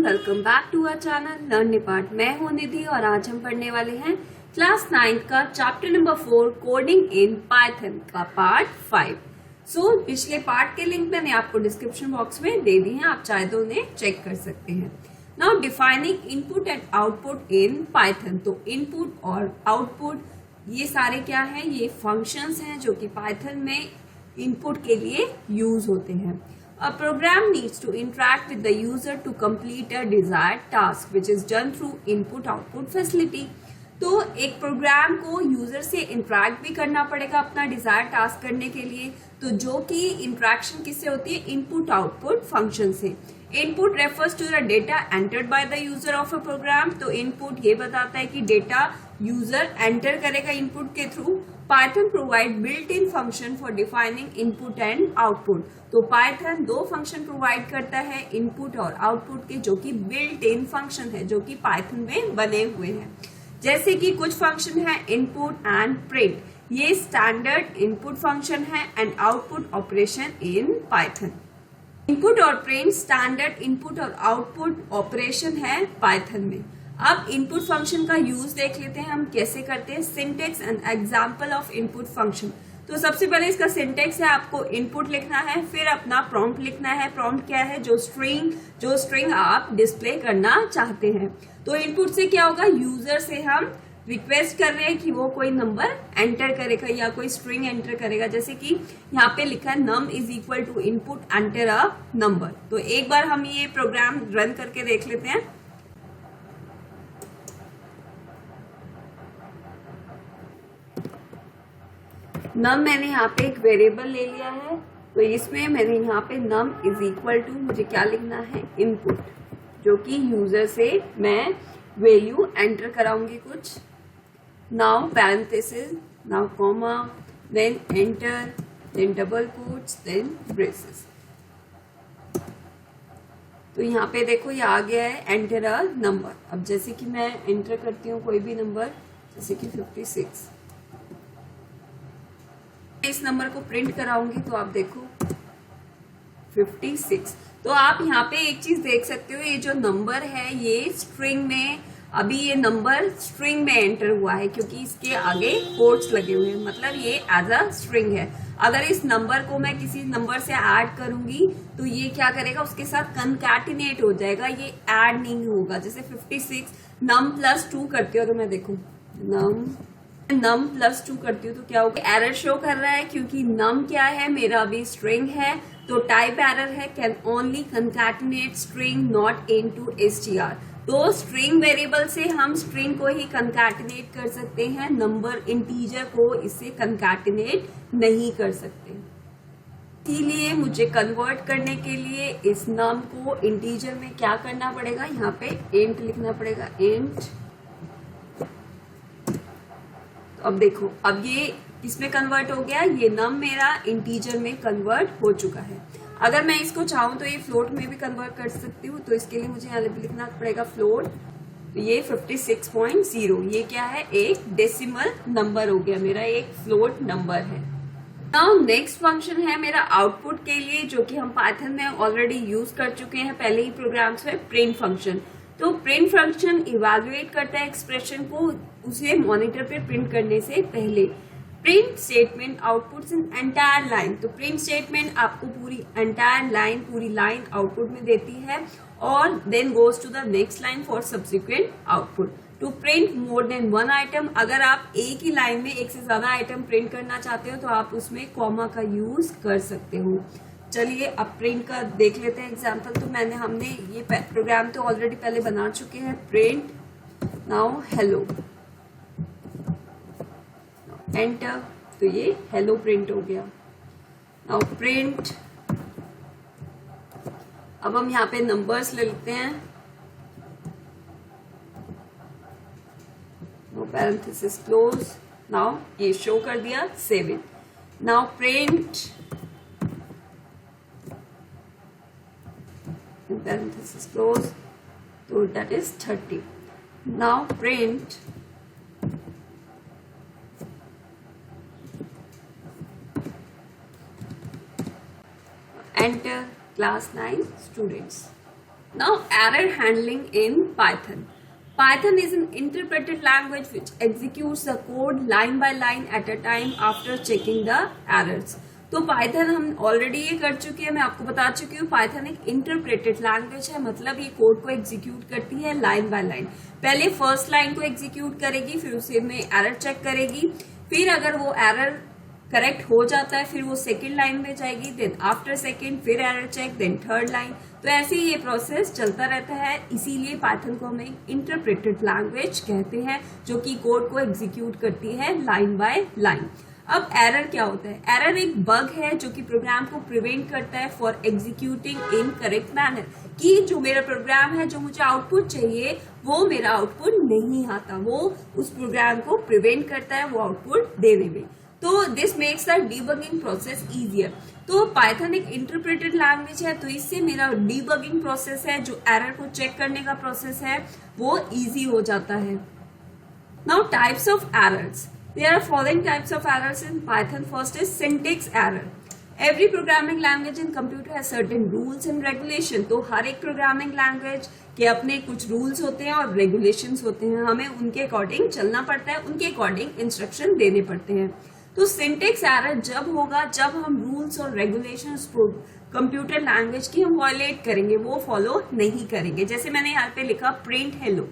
Welcome back to our channel learn depart. मैं हूं निधि और आज हम पढ़ने वाले हैं क्लास 9 का chapter number 4 coding in Python का पार्ट 5। पिछले पार्ट के लिंक मैंने आपको डिस्क्रिप्शन बॉक्स में दे दी हैं, आप चाहे तो उन्हें चेक कर सकते हैं। Now defining input and output in Python. तो इनपुट और आउटपुट ये सारे क्या है, ये फंक्शंस हैं जो कि पाइथन में इनपुट के लिए यूज होते हैं। A program needs to interact with the user to complete a desired task, which is done through input-output facility. तो एक प्रोग्राम को यूजर से इंटरेक्ट भी करना पड़ेगा अपना डिजायर टास्क करने के लिए। तो जो कि इंटरेक्शन किससे होती है, इनपुट आउटपुट फंक्शन से। Input refers to the data entered by the user of a program. तो इनपुट ये बताता है कि डेटा यूजर एंटर करेगा इनपुट के through. Python provide built in function for defining input and output. तो Python दो फंक्शन प्रोवाइड करता है इनपुट और आउटपुट के, जो कि बिल्ट इन फंक्शन है जो कि पाइथन में बने हुए हैं। जैसे कि कुछ फंक्शन है इनपुट एंड प्रिंट, ये स्टैंडर्ड इनपुट फंक्शन है and output operation in Python. Input और प्रिंट स्टैंडर्ड इनपुट और आउटपुट ऑपरेशन है पाइथन में। अब इनपुट फंक्शन का यूज देख लेते हैं हम कैसे करते हैं। Syntax and example of input function. तो सबसे पहले इसका सिंटेक्स है, आपको इनपुट लिखना है, फिर अपना प्रॉम्प्ट लिखना है। प्रॉम्प्ट क्या है, जो स्ट्रिंग आप डिस्प्ले करना चाहते हैं। तो इनपुट से क्या होगा, यूजर से हम रिक्वेस्ट कर रहे हैं कि वो कोई नंबर एंटर करेगा या कोई स्ट्रिंग एंटर करेगा। जैसे कि यहाँ पे लिखा है num is equal to input enter a number. तो एक बार हम ये प्रोग्राम रन करके देख लेते हैं। नम मैंने यहाँ पे एक वेरिएबल ले लिया है, तो इसमें मैंने यहाँ पे नम इज इक्वल टू मुझे क्या लिखना है, इनपुट, जो कि यूजर से मैं वैल्यू एंटर कराऊंगी कुछ। Now parenthesis, now comma, then enter, then double quotes, then braces. तो यहाँ पे देखो ये आ गया है एंटर अ नंबर। अब जैसे कि मैं एंटर करती हूँ कोई भी नंबर, जैसे कि 56, इस नंबर को प्रिंट कराऊंगी तो आप देखो 56। तो आप यहाँ पे एक चीज देख सकते हो, ये जो नंबर है ये स्ट्रिंग में, अभी ये नंबर स्ट्रिंग में एंटर हुआ है क्योंकि इसके आगे कोट्स लगे हुए हैं, मतलब ये एज अ स्ट्रिंग है। अगर इस नंबर को मैं किसी नंबर से ऐड करूंगी तो ये क्या करेगा, उसके साथ कंकैटिनेट हो जाएगा, ये ऐड नहीं होगा। जैसे 56 नम प्लस 2 करती हो तो मैं देखू नम प्लस 2 करती हूँ तो क्या होगा, एरर शो कर रहा है क्योंकि नम क्या है, मेरा अभी स्ट्रिंग है। तो टाइप एरर है, can only concatenate string not into str। तो स्ट्रिंग वेरिएबल से हम स्ट्रिंग को ही कंकैटिनेट कर सकते हैं, नंबर इंटीजर को इससे कंकैटिनेट नहीं कर सकते। इसीलिए मुझे कन्वर्ट करने के लिए इस नम को इंटीजर में क्या करना पड़ेगा, यहाँ पे इंट लिखना पड़ेगा, इंट। अब देखो, अब ये किसमें कन्वर्ट हो गया, ये नम मेरा इंटीजर में कन्वर्ट हो चुका है। अगर मैं इसको चाहूँ तो ये फ्लोट में भी कन्वर्ट कर सकती हूँ, तो इसके लिए मुझे यहाँ लिखना पड़ेगा फ्लोट। तो ये 56.0, ये क्या है, एक डेसिमल नंबर हो गया, मेरा एक फ्लोट नंबर है। नाउ नेक्स्ट फंक्शन है मेरा आउटपुट के लिए, जो कि हम पाइथन में ऑलरेडी यूज कर चुके हैं पहले ही प्रोग्राम्स में, प्रिंट फंक्शन। तो प्रिंट फंक्शन इवैल्यूएट करता है एक्सप्रेशन को, उसे मॉनिटर पे प्रिंट करने से पहले। Print statement output in entire line. तो प्रिंट स्टेटमेंट आपको पूरी एंटायर लाइन, पूरी लाइन आउटपुट में देती है और then goes to the next line for subsequent output. To print more than one item, अगर आप एक ही लाइन में एक से ज्यादा आइटम प्रिंट करना चाहते हो तो आप उसमें कॉमा का यूज कर सकते हो। चलिए अब प्रिंट का देख लेते हैं एग्जाम्पल। तो हमने ये प्रोग्राम तो ऑलरेडी पहले बना चुके हैं, प्रिंट नाउ हेलो, एंटर। तो ये हेलो प्रिंट हो गया। नाउ प्रिंट, अब हम यहाँ पे नंबर्स ले लेते हैं, नो पैरेंथेसिस क्लोज। नाउ ये शो कर दिया 7। Now print parenthesis close, so that is 30. Now print enter class 9 students. Now, error handling in Python. Python is an interpreted language which executes the code line by line at a time after checking the errors. तो Python हम already ये कर चुके हैं, मैं आपको बता चुकी हूँ। पाइथन एक इंटरप्रेटेड लैंग्वेज है, मतलब ये कोड को एग्जीक्यूट करती है लाइन बाय लाइन। पहले फर्स्ट लाइन को एग्जीक्यूट करेगी, फिर उसे में एरर चेक करेगी, फिर अगर वो एरर करेक्ट हो जाता है फिर वो सेकेंड लाइन में जाएगी, देन आफ्टर सेकेंड फिर error check, then third line. तो ऐसे ही ये प्रोसेस चलता रहता है। इसीलिए पाइथन को हम एक इंटरप्रेटेड लैंग्वेज कहते हैं जो कि कोड को एग्जीक्यूट करती है लाइन बाय लाइन। अब एरर क्या होता है? एरर एक बग है जो कि प्रोग्राम को प्रिवेंट करता है for executing in correct manner, कि जो मेरा प्रोग्राम है, जो मुझे आउटपुट चाहिए वो मेरा आउटपुट नहीं आता, वो उस प्रोग्राम को प्रिवेंट करता है वो आउटपुट देने में। तो this makes the debugging process easier. तो पाइथन एक इंटरप्रेटेड लैंग्वेज है, तो इससे मेरा डीबगिंग प्रोसेस है, जो एरर को चेक करने का प्रोसेस है, वो इजी हो जाता है। Now types of errors. There are following types of errors in Python. First is syntax error. Every programming language in computer has certain rules and regulation. तो हर एक प्रोग्रामिंग लैंग्वेज के अपने कुछ रूल्स होते हैं और रेगुलेशंस होते हैं, हमें उनके अकॉर्डिंग चलना पड़ता है, उनके अकॉर्डिंग इंस्ट्रक्शन देने पड़ते हैं। तो सिंटेक्स एरर जब होगा जब हम रूल्स और रेगुलेशंस कंप्यूटर लैंग्वेज की हम वायलेट करेंगे, वो फॉलो नहीं करेंगे। जैसे मैंने यहाँ पे लिखा प्रिंट हेलो,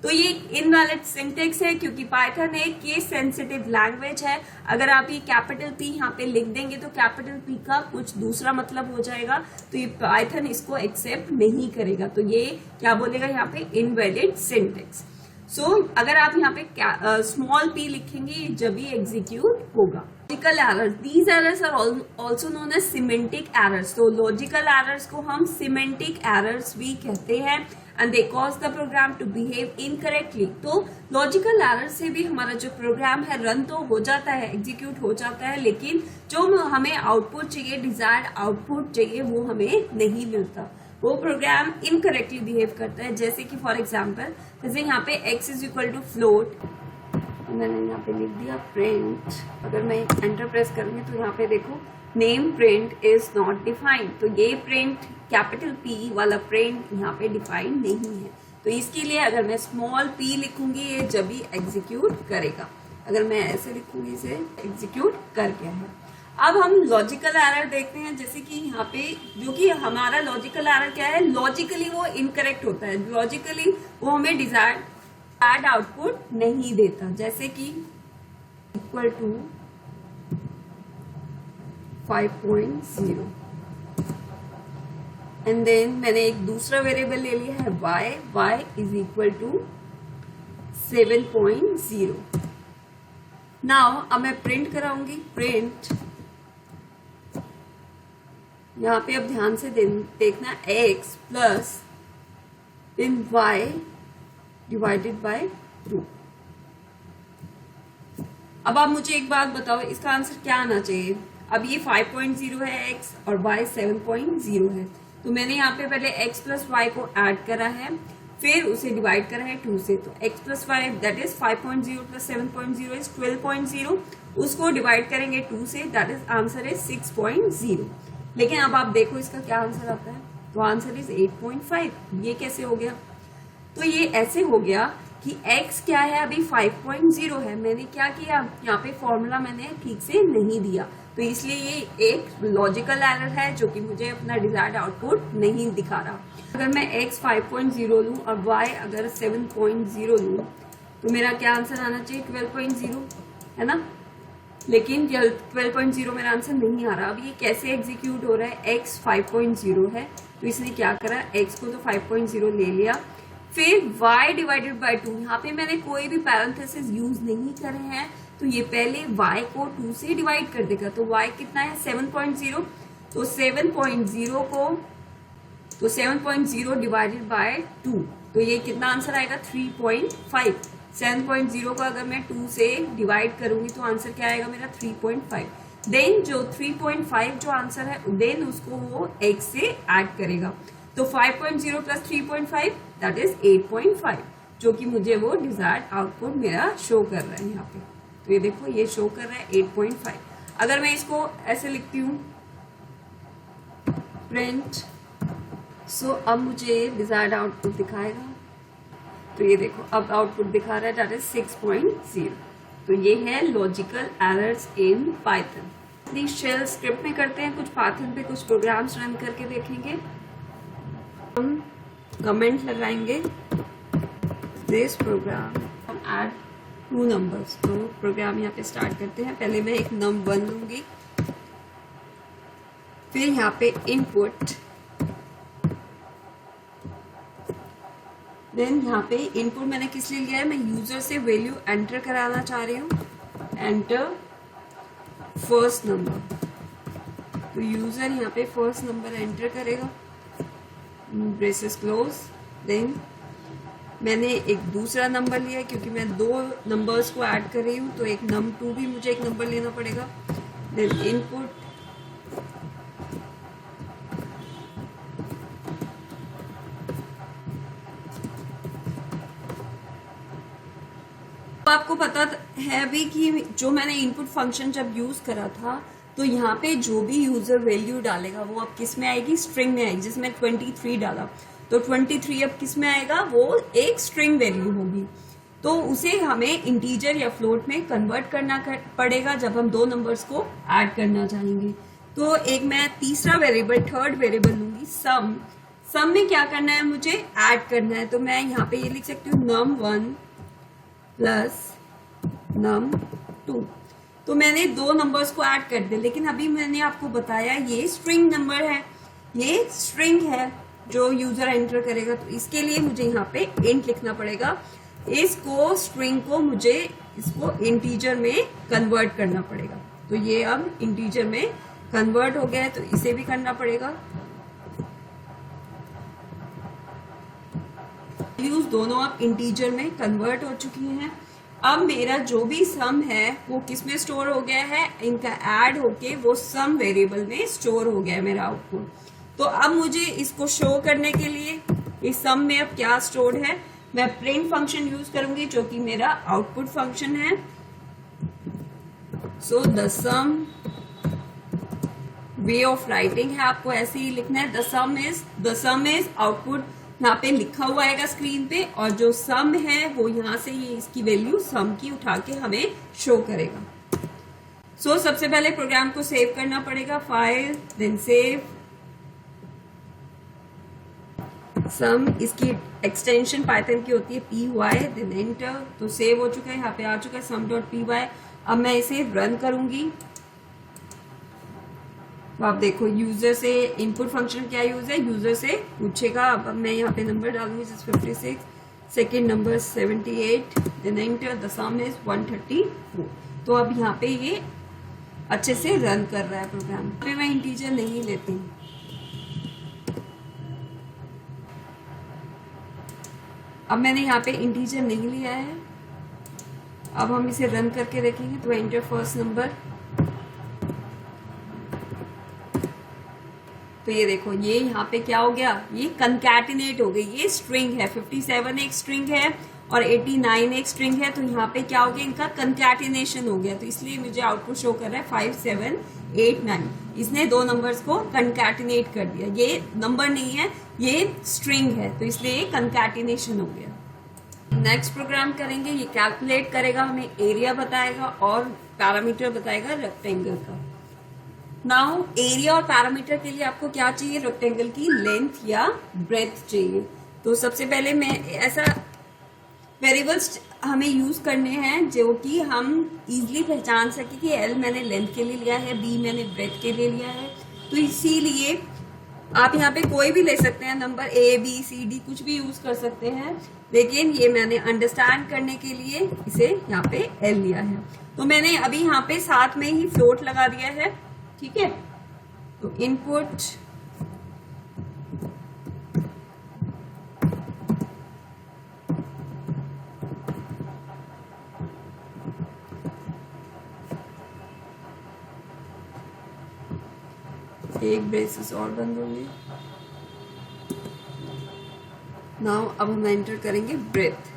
तो ये इनवैलिड सिंटेक्स है क्योंकि पाइथन एक केस सेंसिटिव लैंग्वेज है। अगर आप ये कैपिटल पी यहाँ पे लिख देंगे तो कैपिटल पी का कुछ दूसरा मतलब हो जाएगा, तो ये पाइथन इसको एक्सेप्ट नहीं करेगा। तो ये क्या बोलेगा यहाँ पे? Invalid syntax. सो अगर आप यहाँ पे स्मॉल पी लिखेंगे जब ही एग्जीक्यूट होगा। Logical errors, these errors are also known as semantic errors. तो लॉजिकल एरर्स को हम सिमेंटिक एरर्स भी कहते हैं, and they cause the program to behave incorrectly. तो लॉजिकल एरर से भी हमारा जो प्रोग्राम है रन तो हो जाता है, एग्जीक्यूट हो जाता है, लेकिन जो हमें आउटपुट चाहिए, डिजायर्ड आउटपुट चाहिए, वो हमें नहीं मिलता, वो प्रोग्राम इनकरेक्टली बिहेव करता है। जैसे कि फॉर एग्जाम्पल, जैसे यहाँ पे x is equal to float, मैंने यहाँ पे लिख दिया प्रिंट, अगर मैं एंटर प्रेस करूंगी तो यहाँ पे देखो name print is not defined. तो ये प्रिंट कैपिटल P वाला प्रिंट यहाँ पे डिफाइंड नहीं है, तो इसके लिए अगर मैं स्मॉल p लिखूंगी ये जब भी एग्जीक्यूट करेगा, अगर मैं ऐसे लिखूंगी इसे एग्जीक्यूट कर गया है। अब हम लॉजिकल एरर देखते हैं, जैसे कि यहाँ पे जो कि हमारा लॉजिकल एरर क्या है, लॉजिकली वो इनकरेक्ट होता है, लॉजिकली वो हमें डिजायर्ड आउटपुट नहीं देता। जैसे कि इक्वल टू 5.0 एंड देन मैंने एक दूसरा वेरिएबल ले लिया है y is equal to 7.0। Now अब मैं प्रिंट कराऊंगी, प्रिंट यहाँ पे अब ध्यान से देखना, x plus in y divided by 2। अब आप मुझे एक बात बताओ, इसका आंसर क्या आना चाहिए? अब ये 5.0 है x और y 7.0 है, तो मैंने यहाँ पे पहले x प्लस वाई को ऐड करा है, फिर उसे डिवाइड करा है 2 से। तो x plus y that is 5.0 plus 7.0 is 12.0, उसको डिवाइड करेंगे 2 से, दैट इज आंसर इज 6.0। लेकिन अब आप देखो इसका क्या आंसर आता है, तो आंसर इज 8.5। ये कैसे हो गया? तो ये ऐसे हो गया कि x क्या है, अभी 5.0 है, मैंने क्या किया, यहाँ पे फॉर्मूला मैंने ठीक से नहीं दिया, तो इसलिए ये एक लॉजिकल एरर है जो कि मुझे अपना डिजायर्ड आउटपुट नहीं दिखा रहा। अगर मैं x 5.0 लूं और y अगर 7.0 लूं तो मेरा क्या आंसर आना चाहिए? 12.0 है ना, लेकिन 12.0 मेरा आंसर नहीं आ रहा। अब ये कैसे एग्जीक्यूट हो रहा है? x 5.0 है, तो इसने क्या करा, x को तो 5.0 ले लिया, फिर y डिवाइडेड बाय 2, यहाँ पे मैंने कोई भी पैरेंथेसिस यूज नहीं करे हैं, तो ये पहले y को 2 से डिवाइड कर देगा। तो y कितना है? 7.0, तो 7.0 को तो 7.0 डिवाइडेड बाय 2, तो ये कितना आंसर आएगा? 3.5। 7.0 को अगर मैं 2 से डिवाइड करूंगी तो आंसर क्या आएगा मेरा? 3.5। देन जो 3.5 जो आंसर है, देन उसको वो x से ऐड करेगा, तो 5.0 प्लस 3.5 दैट इज 8.5, जो कि मुझे वो डिजायर्ड आउटपुट मेरा शो कर रहा है यहाँ पे। तो ये देखो ये शो कर रहा है 8.5। अगर मैं इसको ऐसे लिखती हूँ, प्रिंट सो अब मुझे डिजायर्ड आउटपुट दिखाएगा। तो ये देखो अब आउटपुट दिखा रहा है दैट इज 6.0। तो ये है लॉजिकल एरर्स इन पाइथन। अपनी शेल स्क्रिप्ट में करते हैं, कुछ पाइथन पे कुछ प्रोग्राम्स रन करके देखेंगे। हम कमेंट लगाएंगे दिस प्रोग्राम ऐड 2 नंबर्स। तो प्रोग्राम यहाँ पे स्टार्ट करते हैं। पहले मैं एक num1 लूंगी, फिर यहाँ पे इनपुट, देन यहाँ पे इनपुट मैंने किस लिए लिया है, मैं यूजर से वैल्यू एंटर कराना चाह रही हूँ। एंटर फर्स्ट नंबर, तो यूजर यहाँ पे फर्स्ट नंबर एंटर करेगा, ब्रेसेस क्लोज। देन मैंने एक दूसरा नंबर लिया क्योंकि मैं 2 नंबर्स को ऐड कर रही हूँ, तो एक num2 भी मुझे एक नंबर लेना पड़ेगा। देन इनपुट, आपको पता है भी कि जो मैंने इनपुट फंक्शन जब यूज करा था, तो यहाँ पे जो भी यूजर वैल्यू डालेगा वो अब किस में आएगी, स्ट्रिंग में आएगी। जिसमें 23 डाला तो 23 अब किस में आएगा, वो एक स्ट्रिंग वैल्यू होगी। तो उसे हमें इंटीजर या फ्लोट में कन्वर्ट करना पड़ेगा जब हम 2 नंबर्स को ऐड करना चाहेंगे। तो एक मैं तीसरा वेरिएबल, थर्ड वेरिएबल लूंगी सम। सम में क्या करना है, मुझे ऐड करना है। तो मैं यहाँ पे ये लिख सकती हूँ num1 प्लस num2। तो मैंने 2 नंबर्स को ऐड कर दिया, लेकिन अभी मैंने आपको बताया ये स्ट्रिंग नंबर है, ये स्ट्रिंग है जो यूजर एंटर करेगा। तो इसके लिए मुझे यहाँ पे इंट लिखना पड़ेगा। इसको स्ट्रिंग को मुझे इसको इंटीजर में कन्वर्ट करना पड़ेगा। तो ये अब इंटीजर में कन्वर्ट हो गया है, तो इसे भी करना पड़ेगा। वैल्यूज दोनों अब इंटीजर में कन्वर्ट हो चुकी हैं। अब मेरा जो भी सम है वो किस में स्टोर हो गया है, इनका ऐड होके वो सम वेरिएबल में स्टोर हो गया है मेरा आउटपुट। तो अब मुझे इसको शो करने के लिए इस सम में अब क्या स्टोर है, मैं प्रिंट फंक्शन यूज करूंगी जो कि मेरा आउटपुट फंक्शन है। So the sum, way of writing है आपको ऐसे ही लिखना है, द सम इज आउटपुट यहाँ पे लिखा हुआ आएगा स्क्रीन पे, और जो सम है वो यहाँ से ये इसकी वैल्यू सम की उठा के हमें शो करेगा। सो सबसे पहले प्रोग्राम को सेव करना पड़ेगा, फाइल देन सेव सम। इसकी एक्सटेंशन पाइथन की होती है py, देन एंटर। तो सेव हो चुका है, यहाँ पे आ चुका है sum.py। अब मैं इसे रन करूंगी। तो आप देखो यूजर से इनपुट फंक्शन क्या यूज है, यूजर से पूछेगा। अब मैं यहाँ पे नंबर डालूंगी 56, second number 78, then enter, the sum is 134। तो अब यहाँ पे ये अच्छे से रन कर रहा है प्रोग्राम। पे मैं इंटीजर नहीं लेती, अब मैंने यहाँ पे इंटीजर नहीं लिया है। अब हम इसे रन करके देखेंगे। तो एंटर फर्स्ट नंबर, तो ये देखो ये यहाँ पे क्या हो गया, ये कंकैटिनेट हो गई। ये स्ट्रिंग है, 57 एक स्ट्रिंग है और 89 एक स्ट्रिंग है। तो यहाँ पे क्या हो गया, इनका कंकैटिनेशन हो गया। तो इसलिए मुझे आउटपुट शो कर रहा है 5789। इसने 2 नंबर्स को कंकैटिनेट कर दिया। ये नंबर नहीं है, ये स्ट्रिंग है, तो इसलिए ये कंकैटिनेशन हो गया। नेक्स्ट प्रोग्राम करेंगे, ये कैलकुलेट करेगा, हमें एरिया बताएगा और पैरामीटर बताएगा रेक्टेंगल का। नाउ एरिया और पैरामीटर के लिए आपको क्या चाहिए, रेक्टेंगल की लेंथ या ब्रेथ चाहिए। तो सबसे पहले मैं ऐसा वेरिएबल्स हमें यूज करने हैं जो कि हम इजीली पहचान सके कि एल मैंने लेंथ के लिए लिया है, बी मैंने ब्रेथ के लिए लिया है। तो इसीलिए आप यहाँ पे कोई भी ले सकते हैं, number A B C D कुछ भी यूज कर सकते हैं, लेकिन ये मैंने अंडरस्टैंड करने के लिए इसे यहाँ पे एल लिया है। तो मैंने अभी यहाँ पे साथ में ही फ्लोट लगा दिया है, ठीक है। तो इनपुट एक ब्रेसेस और बंद होंगे। नाउ अब हम एंटर करेंगे ब्रेथ।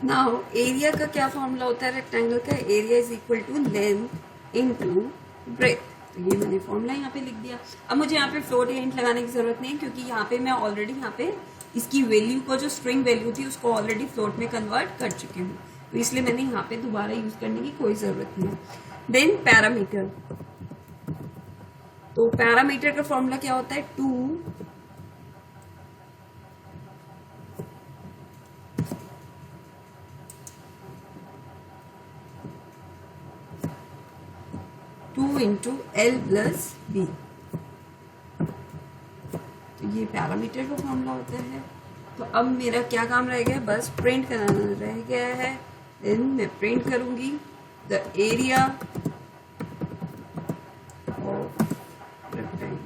नाउ एरिया का क्या फॉर्मूला होता है रेक्टेंगल का? Area is equal to length into breadth. तो ये मैंने फॉर्मूला यहाँ पे लिख दिया। अब मुझे यहाँ पे फ्लोट एंड लगाने की जरूरत नहीं है, क्योंकि यहाँ पे मैं ऑलरेडी यहाँ पे इसकी वैल्यू को, जो स्ट्रिंग वैल्यू थी उसको ऑलरेडी फ्लोट में कन्वर्ट कर चुकी हूँ, तो इसलिए मैंने यहाँ पे दोबारा यूज करने की कोई जरूरत नहीं है। देन पैरामीटर, तो पैरामीटर का फॉर्मूला क्या होता है? 2 इंटू एल प्लस बी। तो ये पैरामीटर का फॉर्मूला होता है। तो अब मेरा क्या काम रह गया? बस प्रिंट कराना रह गया है। देन मैं प्रिंट करूंगी the area of rectangle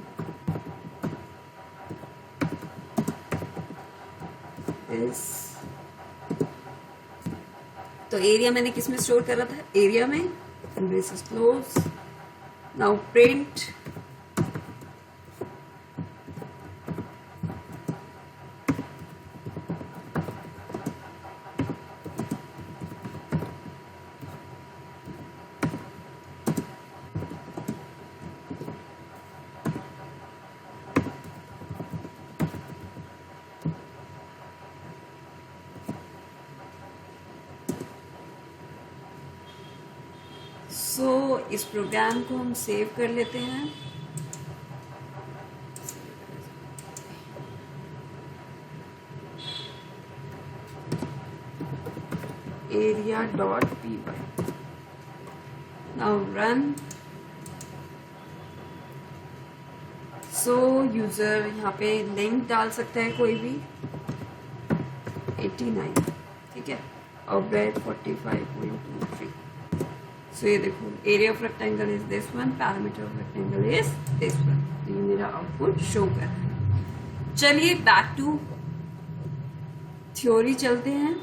is, तो एरिया मैंने किस में स्टोर करा था? एरिया में। This is close. Now print इस प्रोग्राम को हम सेव कर लेते हैं। area.py। Now run. सो यूजर यहाँ पे लिंक डाल सकता है कोई भी, 89, ठीक है, और ब्रेथ 45.23। सो ये देखो, area of rectangle is this one, parameter of rectangle is this one. तो ये मेरा आउटपुट शो कर रहा है। चलिए बैक टू थ्योरी चलते हैं।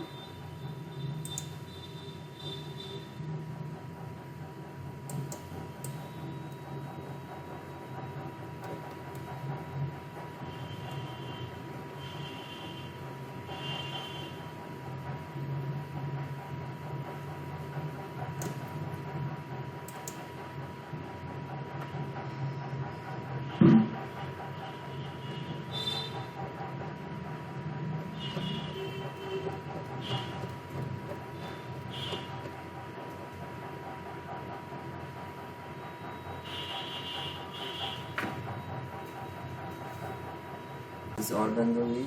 और बंद होंगे।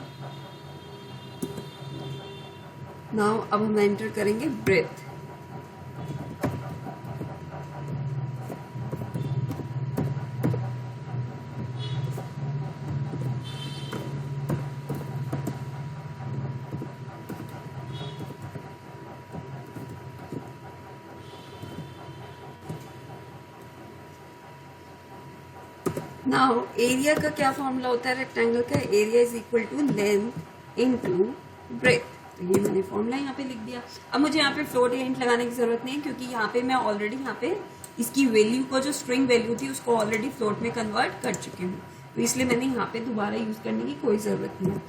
नाउ अब हम एंटर करेंगे ब्रेथ। नाउ एरिया का क्या फॉर्मूला होता है रेक्टेंगल का? Area is equal to length into breadth. तो ये मैंने फॉर्मूला यहाँ पे लिख दिया। अब मुझे यहाँ पे फ्लोट एंड लगाने की जरूरत नहीं है, क्योंकि यहाँ पे मैं ऑलरेडी यहाँ पे इसकी वैल्यू को, जो स्ट्रिंग वैल्यू थी उसको ऑलरेडी फ्लोट में कन्वर्ट कर चुकी हूँ, तो इसलिए मैंने यहाँ पे दोबारा यूज करने की कोई जरूरत नहीं है।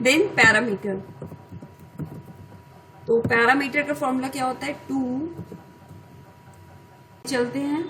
देन पैरामीटर, तो पैरामीटर का फॉर्मूला क्या होता है? 2 चलते हैं